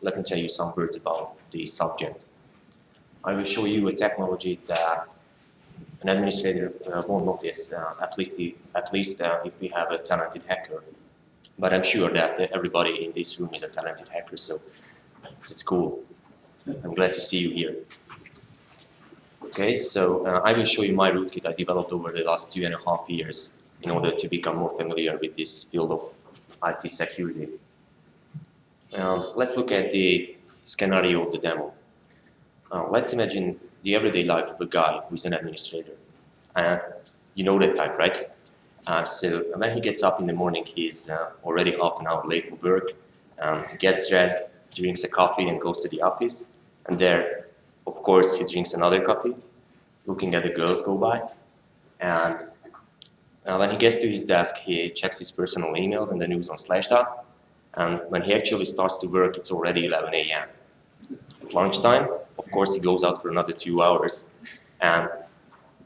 let me tell you some words about the subject. I will show you a technology that an administrator won't notice, at least if we have a talented hacker. But I'm sure that everybody in this room is a talented hacker, so it's cool. I'm glad to see you here. Okay, so I will show you my rootkit I developed over the last 2.5 years in order to become more familiar with this field of IT security. Let's look at the scenario of the demo. Let's imagine the everyday life of a guy who's an administrator. You know that type, right? So when he gets up in the morning, he's already half an hour late for work. He gets dressed, drinks a coffee, and goes to the office. And there, of course, he drinks another coffee, looking at the girls go by. And when he gets to his desk, he checks his personal emails and the news on Slashdot. And when he actually starts to work, it's already 11 a.m. At lunchtime, of course, he goes out for another 2 hours. And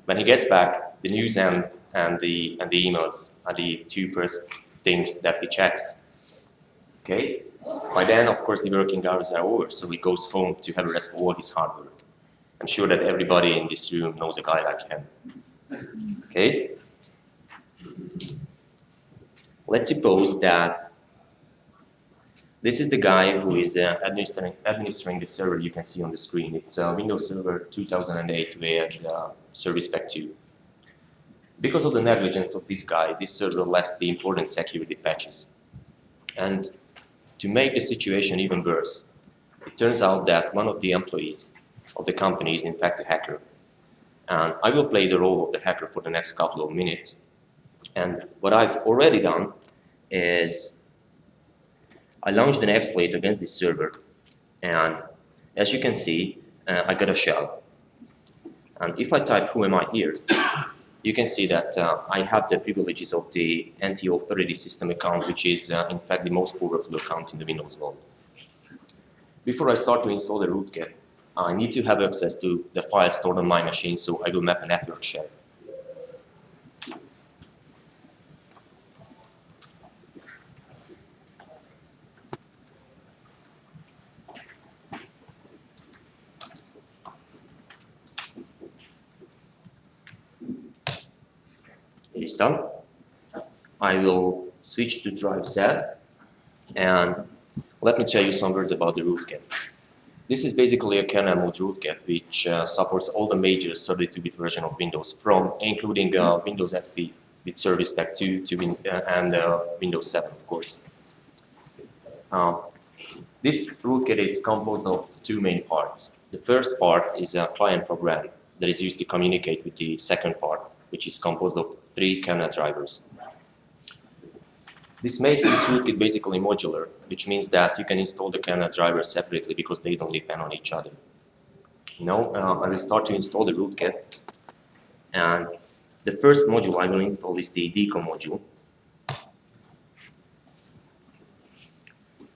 when he gets back, the news and the emails are the two first things that he checks. Okay? By then, of course, the working hours are over, so he goes home to have a rest for all his hard work. I'm sure that everybody in this room knows a guy like him. Okay? Let's suppose that this is the guy who is administering the server you can see on the screen. It's a Windows Server 2008 with Service Pack 2. Because of the negligence of this guy, this server lacks the important security patches. And to make the situation even worse, it turns out that one of the employees of the company is in fact a hacker. And I will play the role of the hacker for the next couple of minutes. And what I've already done is I launched an exploit against this server. And as you can see, I got a shell. And if I type "who am I" here, you can see that I have the privileges of the anti-authority system account, which is in fact the most powerful account in the Windows world. Before I start to install the rootkit, I need to have access to the files stored on my machine, so I will map a network shell. It is done. I will switch to drive Z, and let me tell you some words about the rootkit. This is basically a kernel mode rootkit which supports all the major 32-bit version of Windows, including Windows XP with Service Pack 2 and Windows 7, of course. This rootkit is composed of two main parts. The first part is a client program that is used to communicate with the second part, which is composed of 3 kernel drivers. This makes this rootkit basically modular, which means that you can install the kernel drivers separately because they don't depend on each other. Now, I will start to install the rootkit, and the first module I will install is the decom module.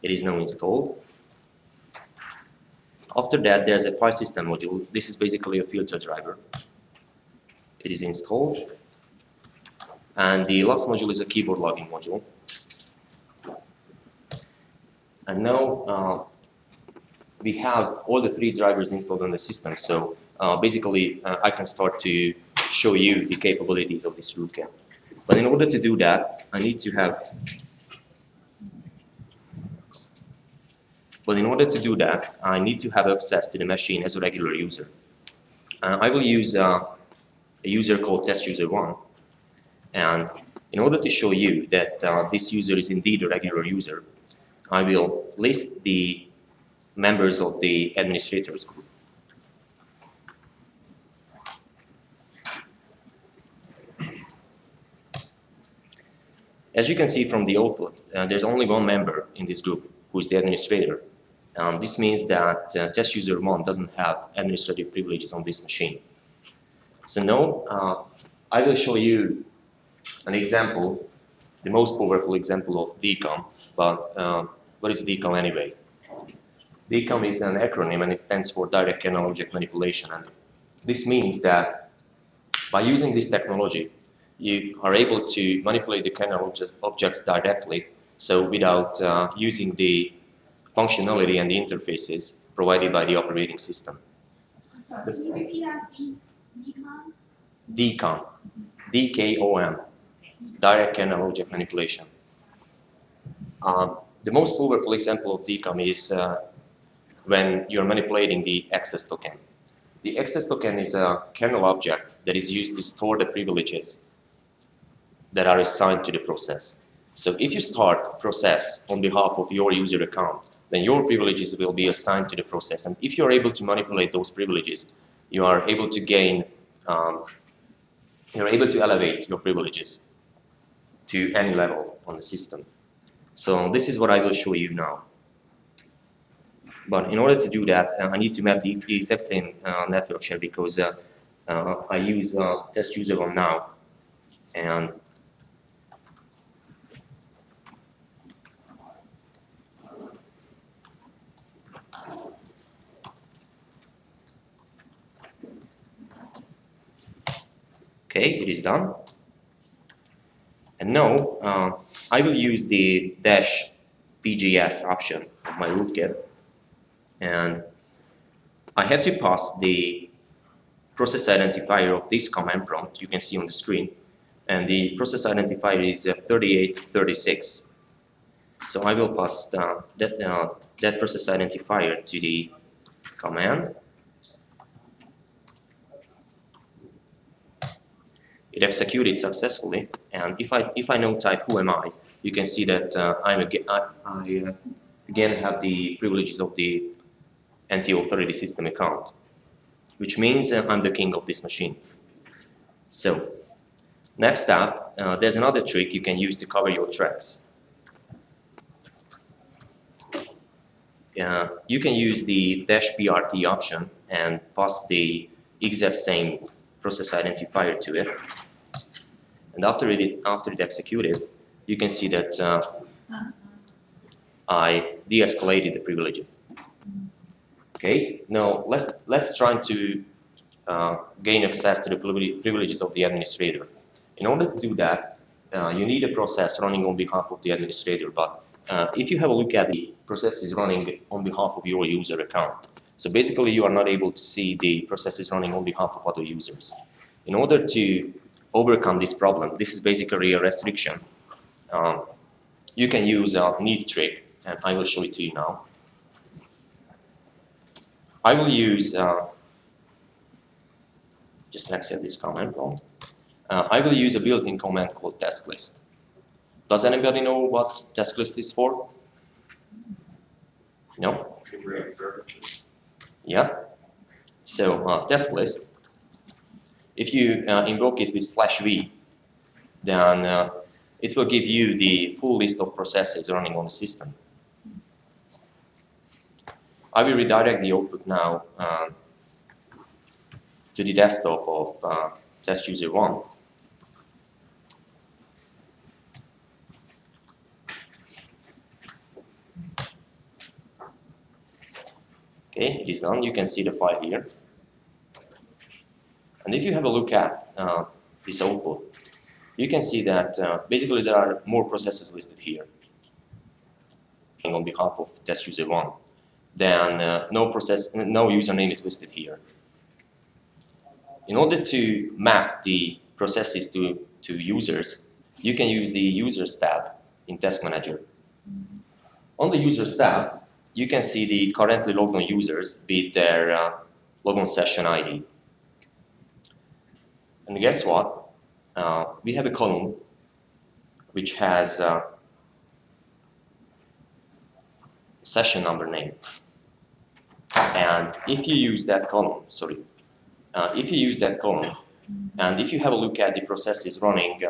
It is now installed. After that, there's a file system module. This is basically a filter driver. It is installed. And the last module is a keyboard logging module. And now we have all the 3 drivers installed on the system. So basically, I can start to show you the capabilities of this rootkit. But in order to do that, I need to have access to the machine as a regular user. I will use a user called test_user1. And in order to show you that this user is indeed a regular user, I will list the members of the administrators group. As you can see from the output, there's only one member in this group who is the administrator. This means that test_user1 doesn't have administrative privileges on this machine. So now I will show you an example, the most powerful example of decom, but what is decom anyway? Decom is an acronym and it stands for Direct Kernel Object Manipulation. And this means that by using this technology, you are able to manipulate the kernel objects directly, so without using the functionality and the interfaces provided by the operating system. I'm sorry, can you repeat that? DCOM? DCOM, D-K-O-M, direct kernel object manipulation. The most powerful example of DCOM is when you're manipulating the access token. The access token is a kernel object that is used to store the privileges that are assigned to the process. So if you start a process on behalf of your user account, then your privileges will be assigned to the process. And if you're able to manipulate those privileges, you are able to gain, you're able to elevate your privileges to any level on the system. So this is what I will show you now. But in order to do that, I need to map the exact same network share because I use test user one now. And okay, it is done. And now I will use the -pgs option of my rootkit. And I have to pass the process identifier of this command prompt you can see on the screen. And the process identifier is 3836. So I will pass that process identifier to the command. It executed successfully, and if I now type who am I, you can see that I again have the privileges of the anti-authority system account, which means I'm the king of this machine. So next up, there's another trick you can use to cover your tracks. You can use the -prt option and pass the exact same process identifier to it. And after it executed, you can see that I de-escalated the privileges. Okay, now let's try to gain access to the privileges of the administrator. In order to do that, you need a process running on behalf of the administrator. But if you have a look at the processes running on behalf of your user account, so basically you are not able to see the processes running on behalf of other users. In order to overcome this problem, this is basically a restriction. You can use a neat trick, and I will show it to you now. I will use, just accept this command prompt. I will use a built-in command called task list. Does anybody know what task list is for? No? Yeah. So task list, if you invoke it with /v, then it will give you the full list of processes running on the system. I will redirect the output now to the desktop of test user 1. Okay, it is done. You can see the file here. And if you have a look at this output, you can see that basically there are more processes listed here on behalf of test user 1. Then no username is listed here. In order to map the processes to users, you can use the users tab in Task Manager. On the users tab, you can see the currently logged on users with their logon session ID. And guess what? We have a column which has session number name. And if you use that column, and if you have a look at the processes running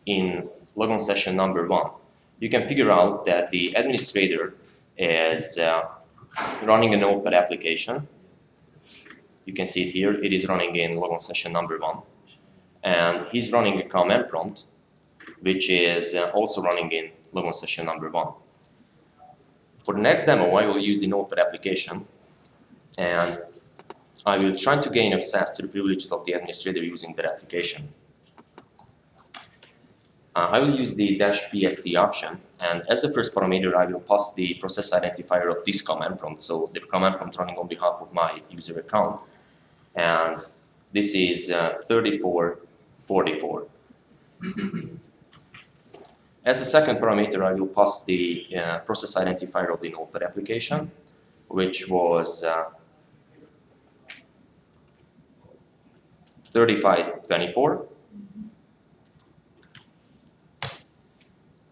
in logon session number 1, you can figure out that the administrator is running a Notepad application. You can see it here. It is running in logon session number 1. And he's running a command prompt, which is also running in logon session number 1. For the next demo, I will use the Notepad application, and I will try to gain access to the privileges of the administrator using that application. I will use the -pst option, and as the first parameter, I will pass the process identifier of this command prompt, so the command prompt running on behalf of my user account, and this is 3444. As the second parameter, I will pass the process identifier of the Notepad application, which was 3524.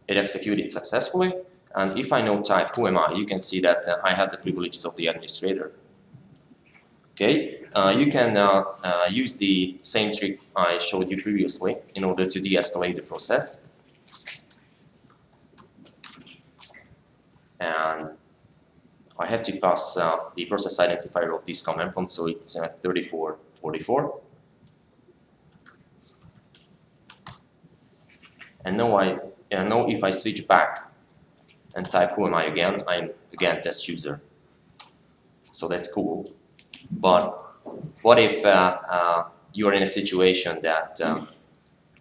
It executed successfully, and if I now type who am I, you can see that I have the privileges of the administrator. Okay, you can use the same trick I showed you previously in order to de-escalate the process. And I have to pass the process identifier of this command prompt, so it's 3444. And now if I switch back and type who am I again, I'm again test user. So that's cool. But what if you are in a situation that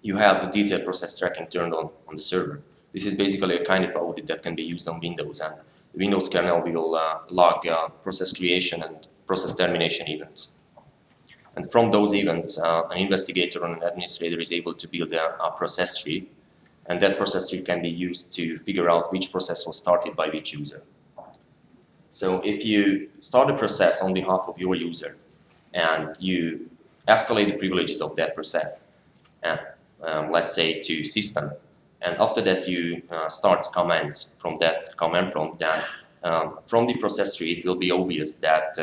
you have the detailed process tracking turned on the server? This is basically a kind of audit that can be used on Windows, and the Windows kernel will log process creation and process termination events. And from those events, an investigator or an administrator is able to build a process tree, and that process tree can be used to figure out which process was started by which user. So if you start a process on behalf of your user and you escalate the privileges of that process, and let's say to system, and after that you start commands from that command prompt, then from the process tree it will be obvious that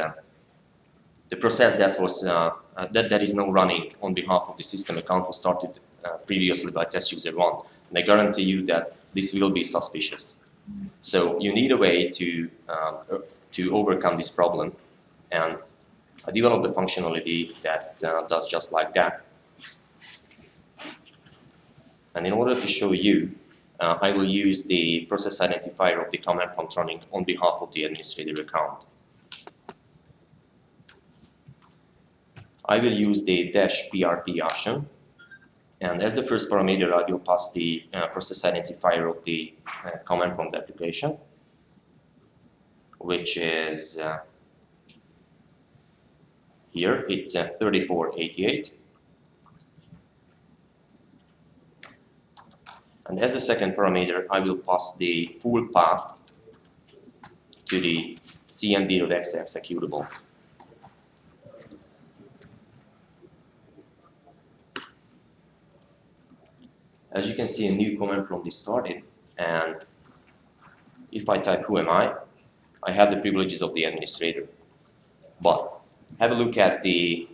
the process that was that is now running on behalf of the system account was started previously by test user 1. And I guarantee you that this will be suspicious. So you need a way to overcome this problem, and I developed the functionality that does just like that. And in order to show you, I will use the process identifier of the command prompt running on behalf of the administrator account. I will use the -prp option. And as the first parameter, I will pass the process identifier of the command prompt application, which is here. It's 3488. And as the second parameter, I will pass the full path to the cmd.exe executable. As you can see, a new command prompt is started, and if I type who am I have the privileges of the administrator. But have a look at the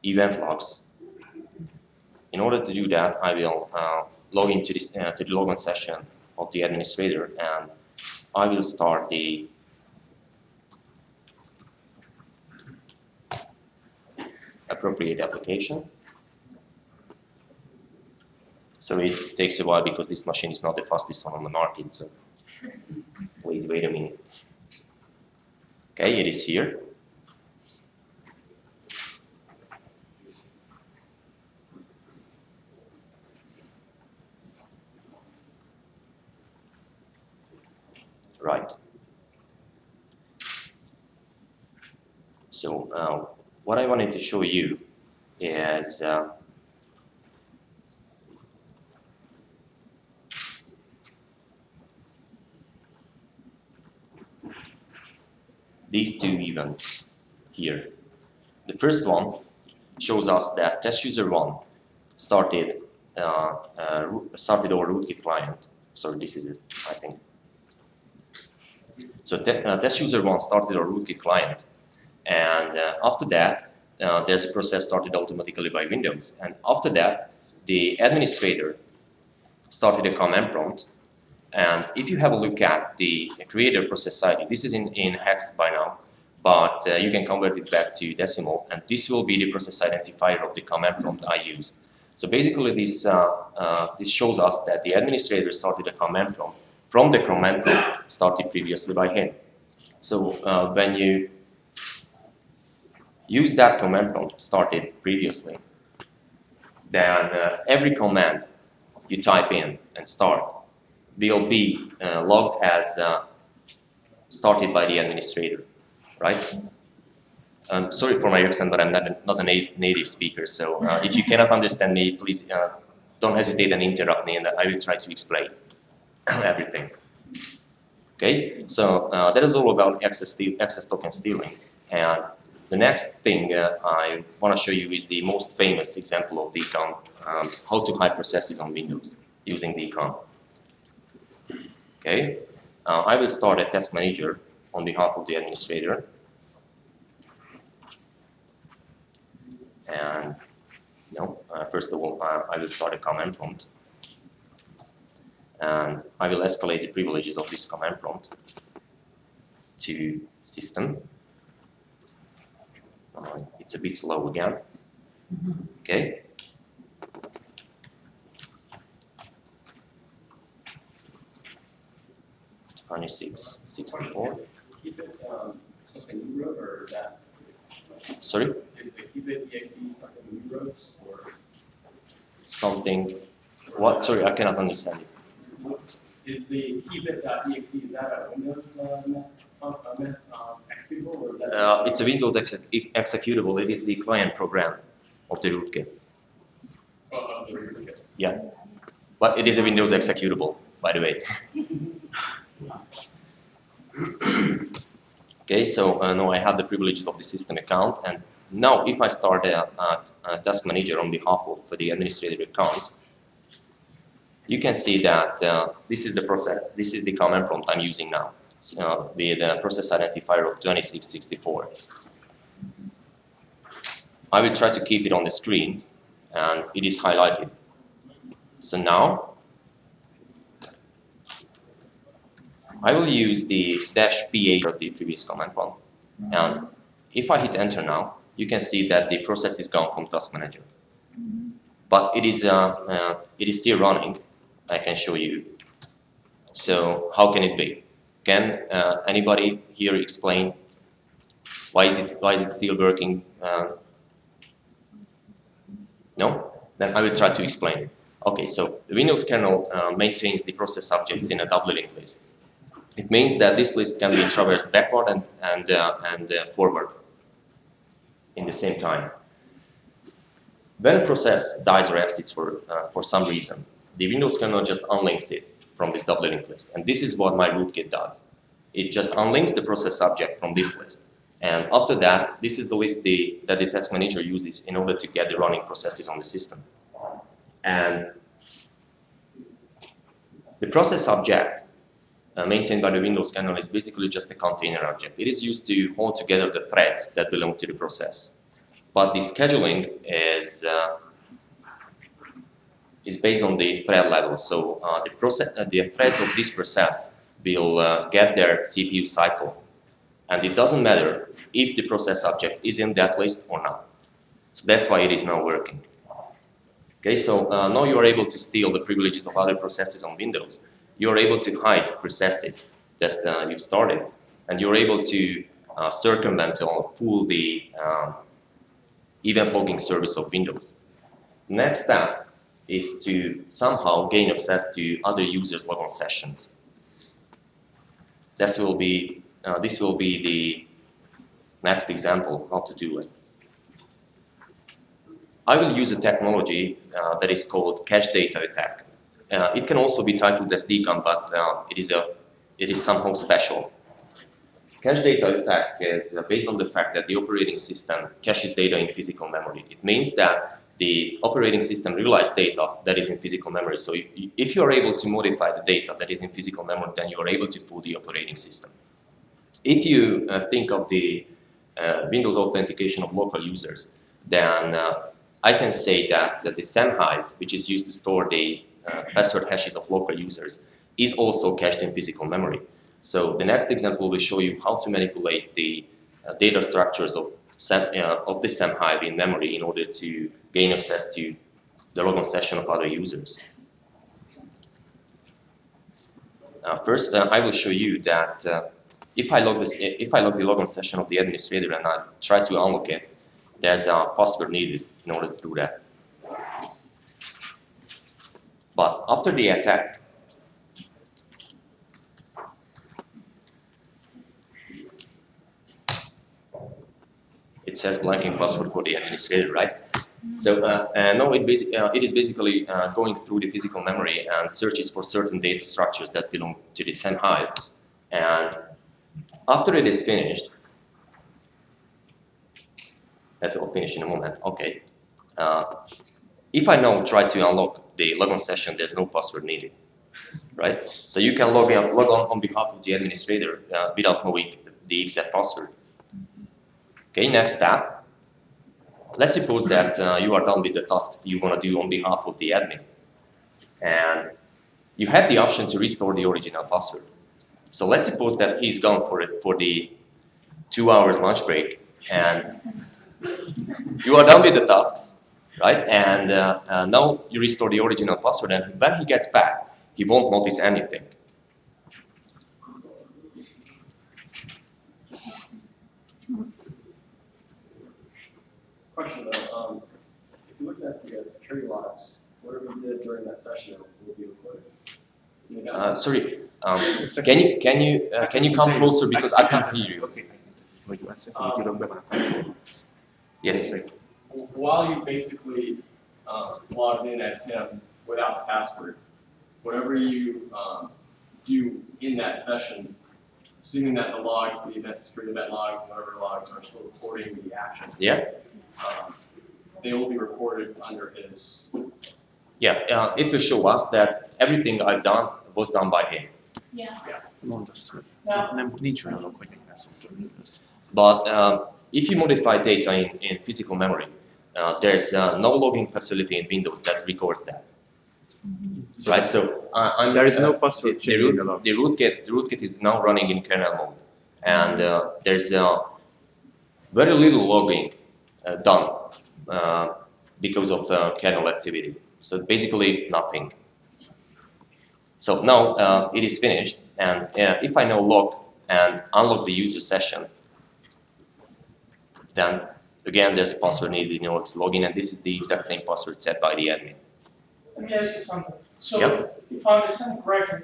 event logs. In order to do that, I will log into this to the logon session of the administrator, and I will start the appropriate application. So it takes a while because this machine is not the fastest one on the market. So please wait a minute. Okay, it is here. Right. So what I wanted to show you is these two events here. The first one shows us that test user 1 started our rootkit client. So this is it, I think. So test user 1 started our rootkit client, and after that there's a process started automatically by Windows, and after that the administrator started a command prompt. And if you have a look at the creator process ID, this is in hex by now, but you can convert it back to decimal, and this will be the process identifier of the command prompt I used. So basically this shows us that the administrator started a command prompt from the command prompt started previously by him. So when you use that command prompt started previously, then every command you type in and start will be logged as started by the administrator, right? Sorry for my accent, but I'm not a native speaker, so if you cannot understand me, please don't hesitate and interrupt me, and I will try to explain everything. Okay, so that is all about access token stealing. And the next thing I want to show you is the most famous example of DCOM, how to hide processes on Windows using DCOM. Okay, I will start a task manager on behalf of the administrator. And first of all, I will start a command prompt. And I will escalate the privileges of this command prompt to system. It's a bit slow again. Okay. $26.64. Keep it something you wrote, or is that? Sorry? Is the keep it exe something you wrote, or something? What? Sorry, I cannot understand it. Is the keepit.exe, is that a Windows executable, or is that? It's a Windows executable. It is the client program of the Rootkit. Oh, of the Rootkit. Yeah, but it is a Windows executable, by the way. Okay, so now I have the privileges of the system account, and now if I start a task manager on behalf of the administrator account, you can see that this is the process. This is the command prompt I'm using now with the process identifier of 2664. I will try to keep it on the screen, and it is highlighted. So now I will use the -PH of the previous command prompt, and if I hit enter now, you can see that the process is gone from task manager, but it is still running. I can show you. So how can it be? Can anybody here explain why is it still working? No? Then I will try to explain it. Okay, so the Windows kernel maintains the process subjects in a double linked list. It means that this list can be traversed backward and forward in the same time. When a process dies or exits for some reason, the Windows kernel just unlinks it from this double linked list. And this is what my rootkit does. It just unlinks the process subject from this list. And after that, this is the list that the task manager uses in order to get the running processes on the system. And the process object maintained by the Windows kernel is basically just a container object. It is used to hold together the threads that belong to the process. But the scheduling is based on the thread level. So the threads of this process will get their CPU cycle. And it doesn't matter if the process object is in that list or not. So that's why it is now working. Okay, so now you are able to steal the privileges of other processes on Windows. You are able to hide processes that you've started. And you're able to circumvent or fool the event logging service of Windows. Next step is to somehow gain access to other users' logon sessions. This will be the next example how to do it. I will use a technology that is called cache data attack. It can also be titled as DCOM, but it is somehow special. Cache data attack is based on the fact that the operating system caches data in physical memory. It means that the operating system realizes data that is in physical memory. So if you are able to modify the data that is in physical memory, then you are able to fool the operating system. If you think of the Windows authentication of local users, then I can say that the SAM hive, which is used to store the password hashes of local users, is also cached in physical memory. So the next example will show you how to manipulate the data structures of the SAM hive in memory in order to gain access to the logon session of other users. First, I will show you that if I log the logon session of the administrator and I try to unlock it, there's a password needed in order to do that. But after the attack, it says blanking password for the administrator, right? So now it is basically going through the physical memory and searches for certain data structures that belong to the same hive. And after it is finished, that will finish in a moment, okay. If I now try to unlock the logon session, there's no password needed, right? So you can log on behalf of the administrator without knowing the exact password. Okay, next step. Let's suppose that you are done with the tasks you want to do on behalf of the admin. And you have the option to restore the original password. So let's suppose that he's gone for the 2 hours lunch break, and you are done with the tasks, right? And now you restore the original password, and when he gets back, he won't notice anything. Question though, if you look at the security logs, whatever you did during that session will be recorded. Sorry, can you come closer because I can't hear you. Yes. While you basically logged in as him without the password, whatever you do in that session, assuming that the logs, the security event logs, and whatever logs are still recording the actions, yeah, they will be recorded under his. Yeah, it will show us that everything I've done was done by him. Yeah. But if you modify data in physical memory, there's no logging facility in Windows that records that. Right, so there is no password changing the rootkit is now running in kernel mode, and there's very little logging done because of kernel activity. So basically nothing. So now it is finished, and if I now log and unlock the user session, then again there's a password needed in order to log in, and this is the exact same password set by the admin. Let me ask you something. So, yeah. If I understand correctly,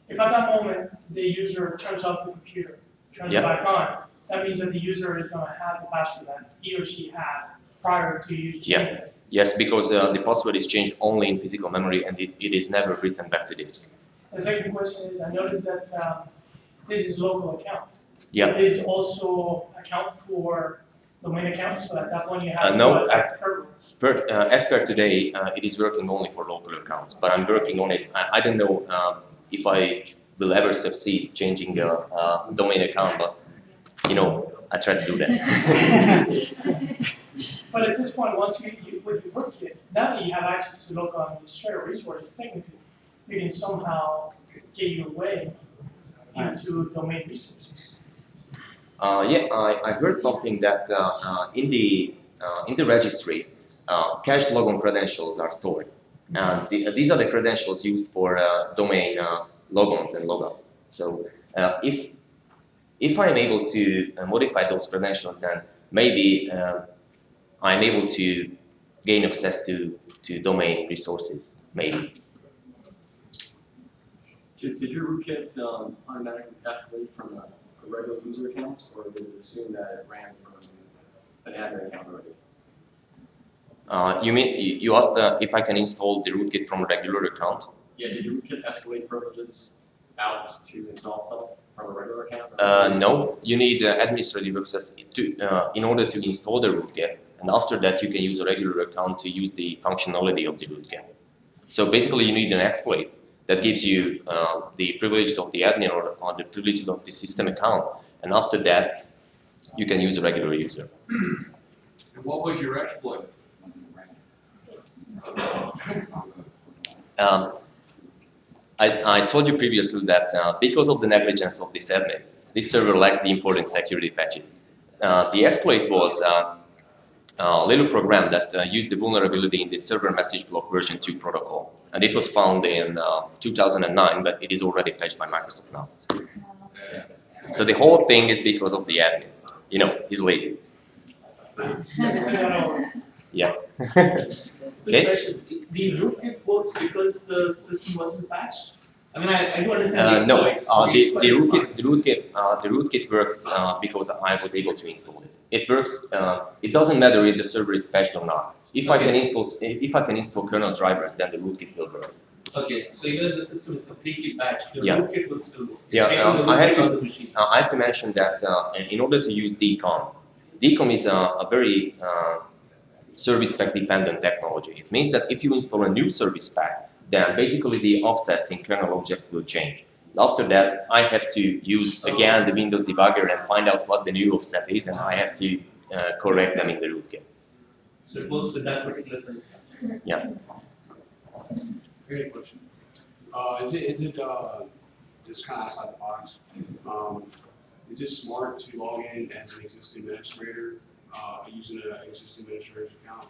if at that moment the user turns off the computer, turns it back on, that means that the user is going to have the password that he or she had prior to you changing it. Yes, because the password is changed only in physical memory, and it is never written back to disk. The second question is, I noticed that this is local account. Yeah. But this also account for domain accounts, so at that point you have no, server. as per today, it is working only for local accounts, but I'm working on it. I don't know if I will ever succeed changing the domain account, but you know, I try to do that. But at this point, once with your Rootkit, now that you have access to local administrator resources, technically, you can somehow get your way into domain resources. Yeah, I heard something that in the registry, cached logon credentials are stored, and these are the credentials used for domain logons and logouts. So if I'm able to modify those credentials, then maybe I'm able to gain access to domain resources, maybe. Did your rootkit automatically escalate from a regular user account, or did it assume that it ran from an admin account already? You mean you asked if I can install the rootkit from a regular account? Yeah, did your rootkit escalate privileges out to install itself from a regular account? No, you need administrative access in order to install the rootkit, and after that you can use a regular account to use the functionality of the rootkit. So basically you need an exploit that gives you the privileges of the admin or the privileges of the system account, and after that you can use a regular user. And what was your exploit? I told you previously that because of the negligence of this admin, this server lacks the important security patches. The exploit was a little program that used the vulnerability in the server message block version 2 protocol, and it was found in 2009, but it is already patched by Microsoft now. So the whole thing is because of the admin. You know, he's lazy. Yeah. Quick question. The rootkit works because the system wasn't patched? I mean, I do understand the No, exploit. the rootkit works because I was able to install it. It works. It doesn't matter if the server is patched or not. If I can install kernel drivers, then the rootkit will work. Okay, so even if the system is completely patched, the Yeah. rootkit will still work. Yeah, Checking the I have rootkit to- on the machine. I have to mention that in order to use DCOM is a very service pack dependent technology. It means that if you install a new service pack, then basically the offsets in kernel objects will change. After that, I have to use again the Windows debugger and find out what the new offset is, and I have to correct them in the rootkit. So it works with that particular service. Yeah. Great question. Is it just kind of outside the box? Is it smart to log in as an existing administrator using an existing administrator's account?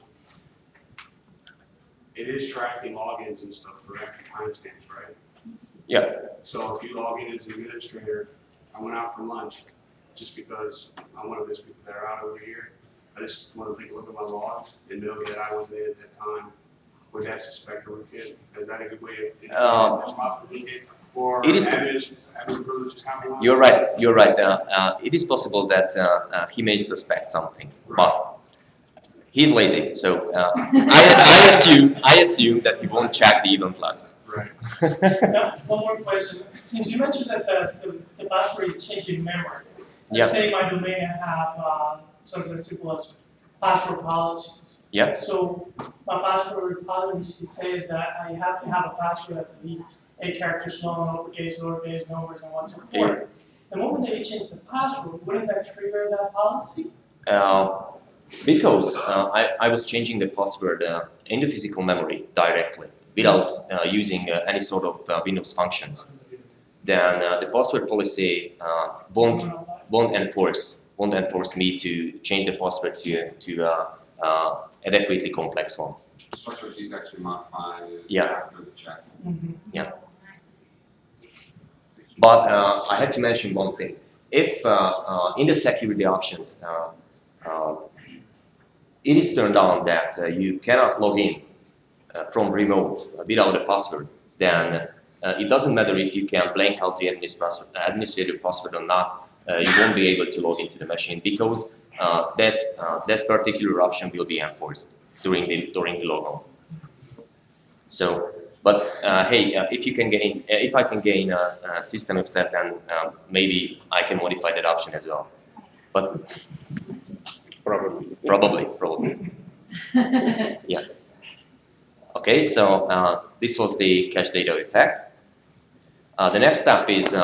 It is tracking logins and stuff, correct? Timestamps, right? Yeah. So if you log in as an administrator, I went out for lunch just because I'm one of those people that are out over here. I just want to take a look at my logs and know that I was there at that time. Would that suspect a rootkit? Is that a good way of or It is- admin privilege is kind of You're right. You're right. It is possible that he may suspect something, but he's lazy. So I assume that he won't check the event logs. Right. Now, one more question. Since you mentioned that the password is changing memory, Yeah. let's say my domain have something as simple as password policies. Yeah. So my password policy says that I have to have a password that's at least 8 characters long, uppercase, lowercase, numbers, and what's important. The moment that you change the password, wouldn't that trigger that policy? Because I was changing the password in the physical memory directly without using any sort of Windows functions, then the password policy won't enforce me to change the password to adequately complex one. Structure keys actually modified is Yeah. after the check. Yeah. But I had to mention one thing. If in the security options it is turned on that you cannot log in from remote without a password, then it doesn't matter if you can blank out the administrator password or not, you won't be able to log into the machine because that particular option will be enforced during the logon. So, but hey, if I can gain system access, then maybe I can modify that option as well. But probably. Yeah. Okay, so this was the cache data attack. The next step is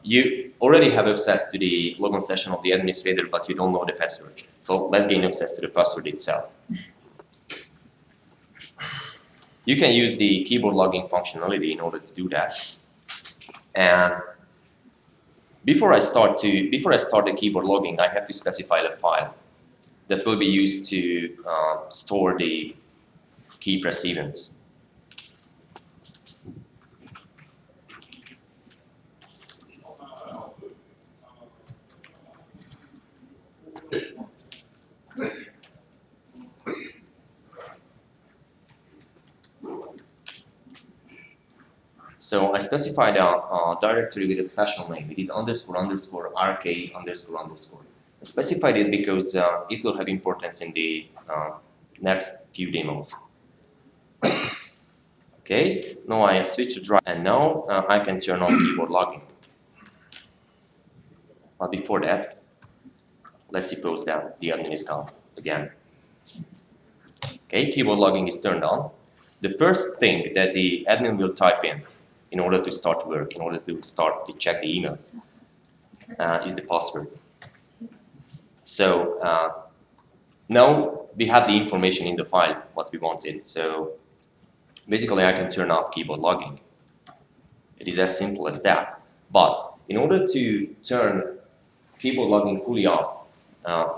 you already have access to the logon session of the administrator, but you don't know the password. So let's gain access to the password itself. You can use the keyboard logging functionality in order to do that. And before I start the keyboard logging, I have to specify the file that will be used to store the key press events. So I specified a directory with a special name. It is __rk__. I specified it because it will have importance in the next few demos. Okay, now I switch to drive, and now I can turn on keyboard logging. But before that, let's suppose that the admin is gone again. Okay, keyboard logging is turned on. The first thing that the admin will type in order to start work, in order to start to check the emails, is the password. So now we have the information in the file, what we wanted. So basically I can turn off keyboard logging. It is as simple as that. But in order to turn keyboard logging fully off,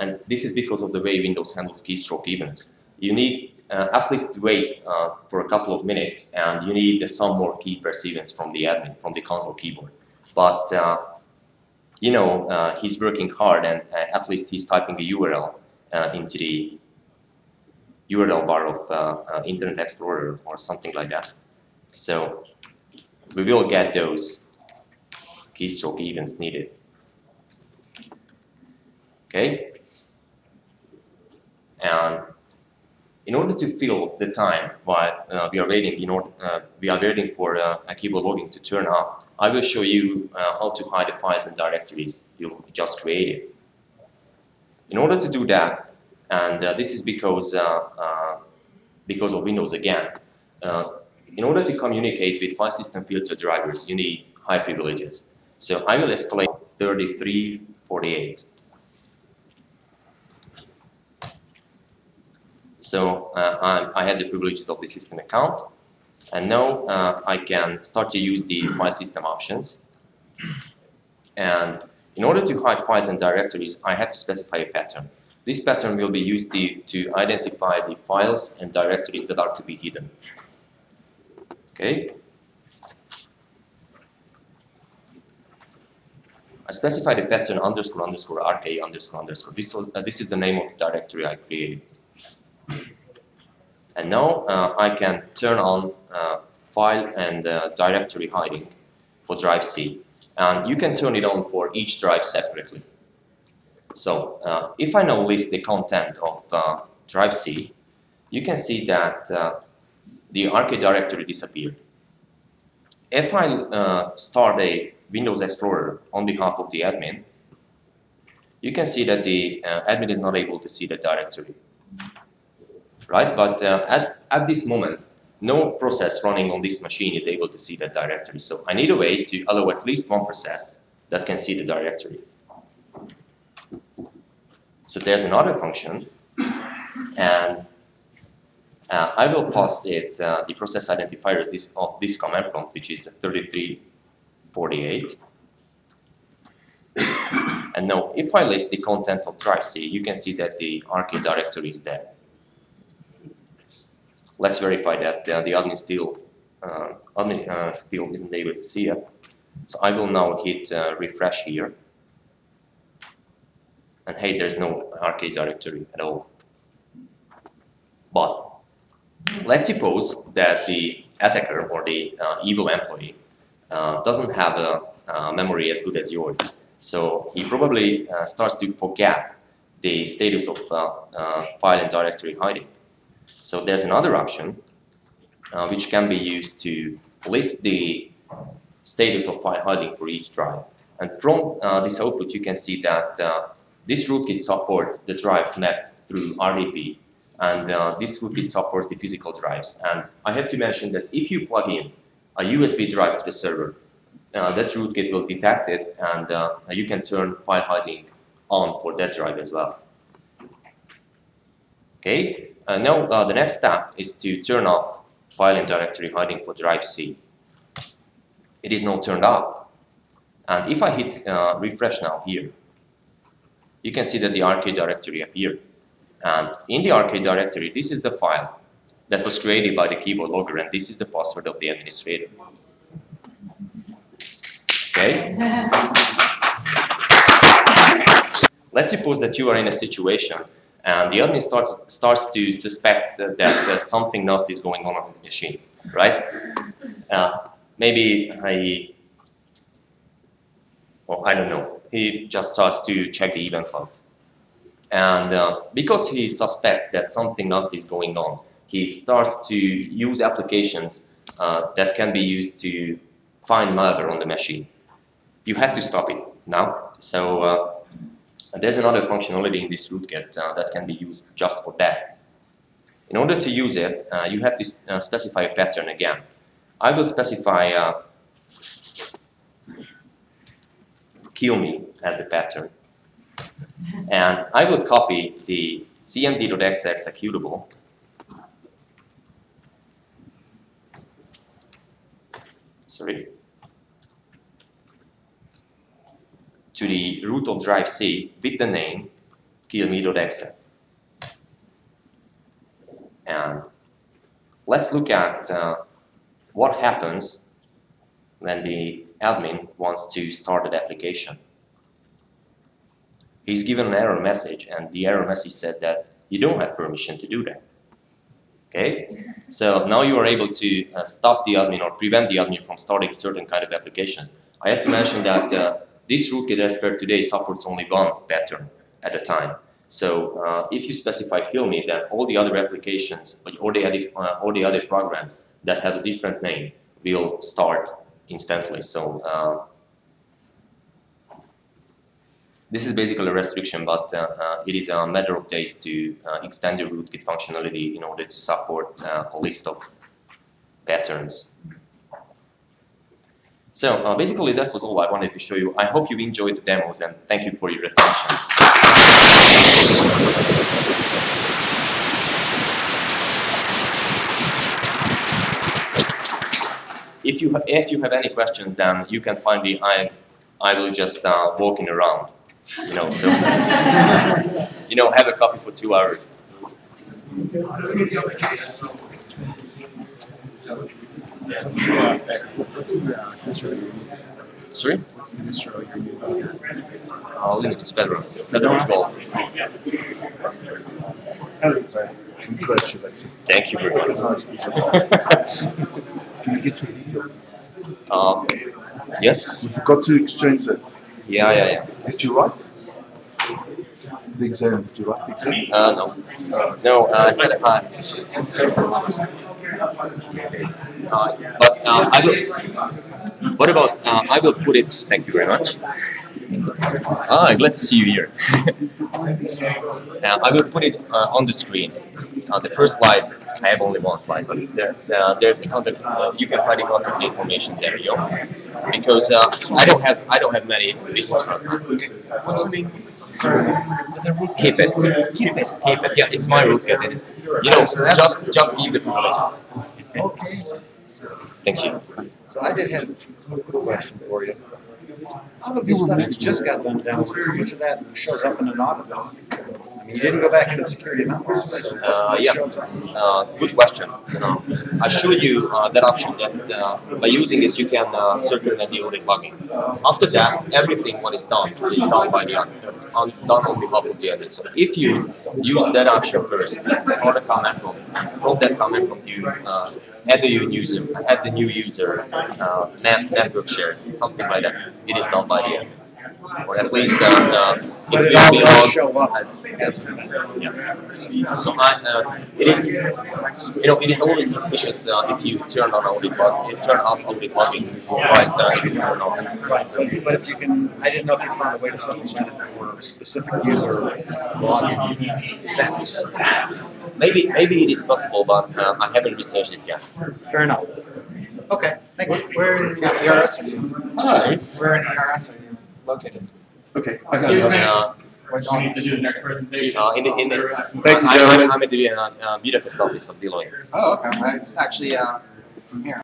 and this is because of the way Windows handles keystroke events, you need at least wait for a couple of minutes, and you need some more key press events from the admin, from the console keyboard. But you know, he's working hard, and at least he's typing the URL into URL bar of Internet Explorer or something like that. So we will get those keystroke events needed. Okay, and in order to fill the time while we are waiting for a keyboard logging to turn off, I will show you how to hide the files and directories you just created. In order to do that, and this is because of Windows again, in order to communicate with file system filter drivers, you need high privileges. So I will escalate 3348. So I have the privileges of the system account, and now I can start to use the file system options. And in order to hide files and directories, I have to specify a pattern. This pattern will be used to identify the files and directories that are to be hidden. Okay. I specify the pattern __RK__. This is the name of the directory I created. And now I can turn on file and directory hiding for drive C. And you can turn it on for each drive separately. So if I now list the content of drive C, you can see that the RK directory disappeared. If I start a Windows Explorer on behalf of the admin, you can see that the admin is not able to see the directory. Right, but at this moment, no process running on this machine is able to see that directory. So I need a way to allow at least one process that can see the directory. So there's another function, and I will pass it the process identifier of this command prompt, which is 3348. And now, if I list the content of drive C, you can see that the RK directory is there. Let's verify that the admin still isn't able to see it. So I will now hit refresh here. And hey, there's no RK directory at all. But let's suppose that the attacker or the evil employee doesn't have a memory as good as yours. So he probably starts to forget the status of file and directory hiding. So there's another option which can be used to list the status of file hiding for each drive. And from this output, you can see that this rootkit supports the drives mapped through RDP, and this rootkit supports the physical drives. And I have to mention that if you plug in a USB drive to the server, that rootkit will detect it, and you can turn file hiding on for that drive as well. Okay. Now the next step is to turn off file and directory hiding for drive C. It is now turned off. And if I hit refresh now here, you can see that the RK directory appeared. And in the RK directory, this is the file that was created by the keyboard logger, and this is the password of the administrator. Okay? Let's suppose that you are in a situation and the admin starts to suspect that something nasty is going on his machine, right? Maybe I don't know, he just starts to check the event logs. And because he suspects that something nasty is going on, he starts to use applications that can be used to find malware on the machine. You have to stop it now. So there's another functionality in this rootkit that can be used just for that. In order to use it, you have to specify a pattern again. I will specify kill me as the pattern. And I will copy the cmd.exe executable to the root of drive C with the name killme.exe. And let's look at what happens when the admin wants to start the application. He's given an error message, and the error message says that you don't have permission to do that. Okay, so now you are able to stop the admin or prevent the admin from starting certain kind of applications. I have to mention that this rootkit as per today supports only one pattern at a time. So if you specify kill me, then all the other applications or the other programs that have a different name will start instantly. So this is basically a restriction, but it is a matter of days to extend your rootkit functionality in order to support a list of patterns. So basically that was all I wanted to show you. I hope you enjoyed the demos and thank you for your attention. If you have any questions, then you can find me. I will just walking around, so have a coffee for 2 hours. Sorry? What's the distro you're using? Linux Federal 12. Congratulations. Thank you very much. Can you get your details? Yes? We forgot to exchange that. Yeah. Did you write? The exam, did you write the exam? No. No, I said but I will. What about? I will put it. Thank you very much. Glad to see you here. I will put it on the screen. The first slide. I have only one slide, but you can find the contact information there, because I don't have many business cards now. What's the name? Keep it. Yeah, it's my rootkit. It is. Just give the privileges. Okay. Thank you. So I did have a quick question for you. All of this stuff that you just got done down, how much of that shows up in an audit? I mean, you didn't go back into security analysis. Yeah, good question. I showed you that option that by using it you can circumvent the audit logging. After that, everything what is done by the done on behalf of the other. So if you use that option first, start a comment from that comment from you, add the new user, network shares, something like that. It is done by the end. Or at least it will be logged as yeah. So it is always suspicious if you turn on audit logging, turn off audit logging, right? It is turned on. Right, but if you can, I didn't know if you found a way to supplement it for specific user login events. Maybe it is possible, but I haven't researched it yet. Fair enough. Okay, thank you. Where in ERS are you? Where in ERS are you located? Okay, I got it. We need to do the next presentation. Thank you, gentlemen. I'm at the Budapest office of Deloitte. Oh, okay. It's actually from here.